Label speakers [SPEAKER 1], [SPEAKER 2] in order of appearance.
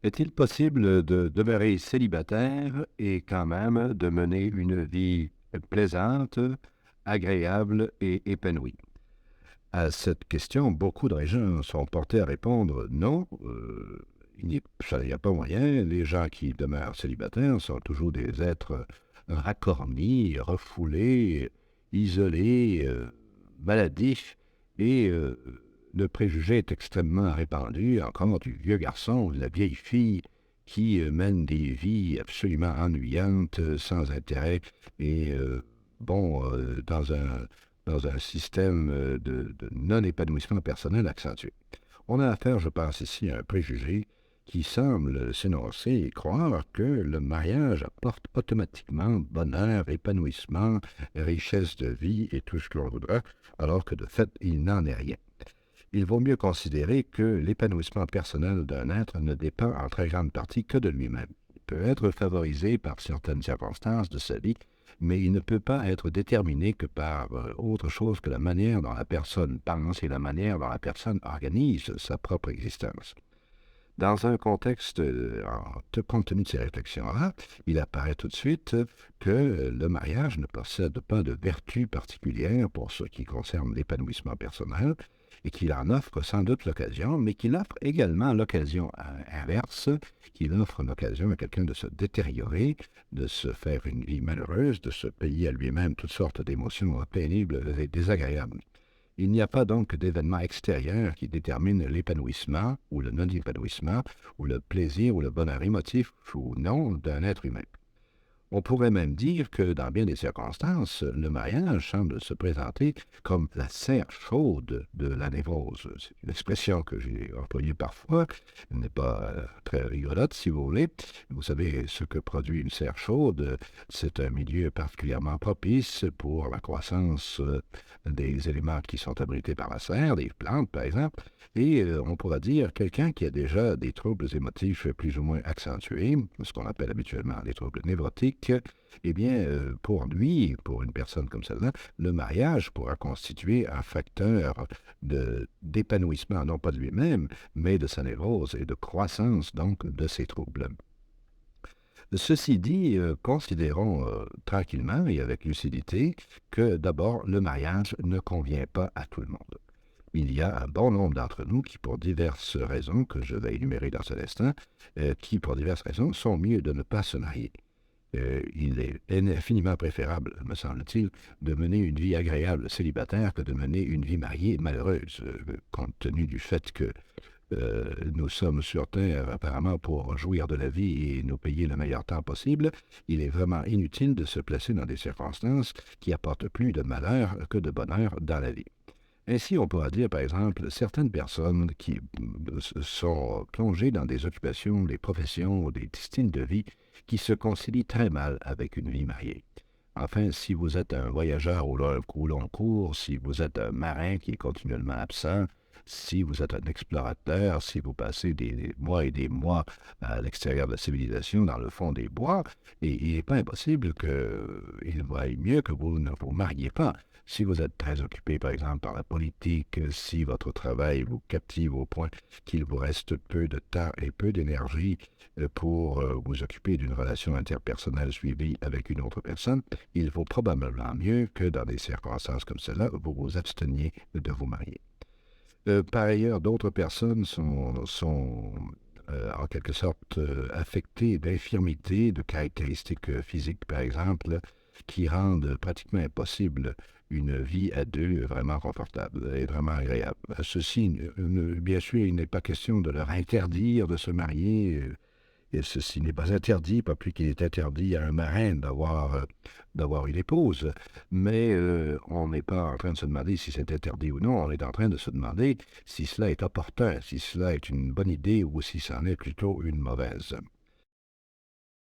[SPEAKER 1] Est-il possible de demeurer célibataire et quand même de mener une vie plaisante, agréable et épanouie? À cette question, beaucoup de gens sont portés à répondre non, il n'y a pas moyen. Les gens qui demeurent célibataires sont toujours des êtres racornis, refoulés, isolés, maladifs et le préjugé est extrêmement répandu, encore du vieux garçon ou de la vieille fille qui mènent des vies absolument ennuyantes, sans intérêt et dans un système de non-épanouissement personnel accentué. On a affaire, je pense ici, à un préjugé qui semble s'énoncer et croire que le mariage apporte automatiquement bonheur, épanouissement, richesse de vie et tout ce que l'on voudra, alors que de fait, il n'en est rien. Il vaut mieux considérer que l'épanouissement personnel d'un être ne dépend en très grande partie que de lui-même. Il peut être favorisé par certaines circonstances de sa vie, mais il ne peut pas être déterminé que par autre chose que la manière dont la personne pense et la manière dont la personne organise sa propre existence. Dans un contexte, compte tenu de ces réflexions-là, il apparaît tout de suite que le mariage ne possède pas de vertu particulière pour ce qui concerne l'épanouissement personnel et qu'il en offre sans doute l'occasion, mais qu'il offre également l'occasion inverse, qu'il offre l'occasion à quelqu'un de se détériorer, de se faire une vie malheureuse, de se payer à lui-même toutes sortes d'émotions pénibles et désagréables. Il n'y a pas donc d'événement extérieur qui détermine l'épanouissement ou le non-épanouissement ou le plaisir ou le bonheur émotif ou non d'un être humain. On pourrait même dire que, dans bien des circonstances, le mariage semble se présenter comme la serre chaude de la névrose. C'est une expression que j'ai employée parfois, elle n'est pas très rigolote, si vous voulez. Vous savez, ce que produit une serre chaude, c'est un milieu particulièrement propice pour la croissance des éléments qui sont abrités par la serre, des plantes, par exemple, et on pourra dire quelqu'un qui a déjà des troubles émotifs plus ou moins accentués, ce qu'on appelle habituellement les troubles névrotiques, eh bien, pour lui, pour une personne comme celle-là, le mariage pourra constituer un facteur d'épanouissement, non pas de lui-même, mais de sa névrose et de croissance, donc, de ses troubles. Ceci dit, considérons tranquillement et avec lucidité que d'abord, le mariage ne convient pas à tout le monde. Il y a un bon nombre d'entre nous qui, pour diverses raisons, que je vais énumérer dans cet instant, qui, pour diverses raisons, sont mieux de ne pas se marier. Il est infiniment préférable, me semble-t-il, de mener une vie agréable célibataire que de mener une vie mariée malheureuse, compte tenu du fait que nous sommes sur Terre apparemment pour jouir de la vie et nous payer le meilleur temps possible. Il est vraiment inutile de se placer dans des circonstances qui apportent plus de malheur que de bonheur dans la vie. Ainsi, on pourra dire, par exemple, certaines personnes qui sont plongées dans des occupations, des professions ou des styles de vie qui se concilient très mal avec une vie mariée. Enfin, si vous êtes un voyageur au long cours, si vous êtes un marin qui est continuellement absent, si vous êtes un explorateur, si vous passez des mois et des mois à l'extérieur de la civilisation, dans le fond des bois, et il n'est pas impossible qu'il vaille mieux que vous ne vous mariez pas. Si vous êtes très occupé, par exemple, par la politique, si votre travail vous captive au point qu'il vous reste peu de temps et peu d'énergie pour vous occuper d'une relation interpersonnelle suivie avec une autre personne, il vaut probablement mieux que dans des circonstances comme cela, vous vous absteniez de vous marier. Par ailleurs, d'autres personnes sont en quelque sorte affectées d'infirmités, de caractéristiques physiques, par exemple, qui rendent pratiquement impossible une vie à deux vraiment confortable et vraiment agréable. Ceci, bien sûr, il n'est pas question de leur interdire de se marier. Et ceci n'est pas interdit, pas plus qu'il est interdit à un marin d'avoir une épouse. Mais on n'est pas en train de se demander si c'est interdit ou non. On est en train de se demander si cela est opportun, si cela est une bonne idée ou si c'en est plutôt une mauvaise.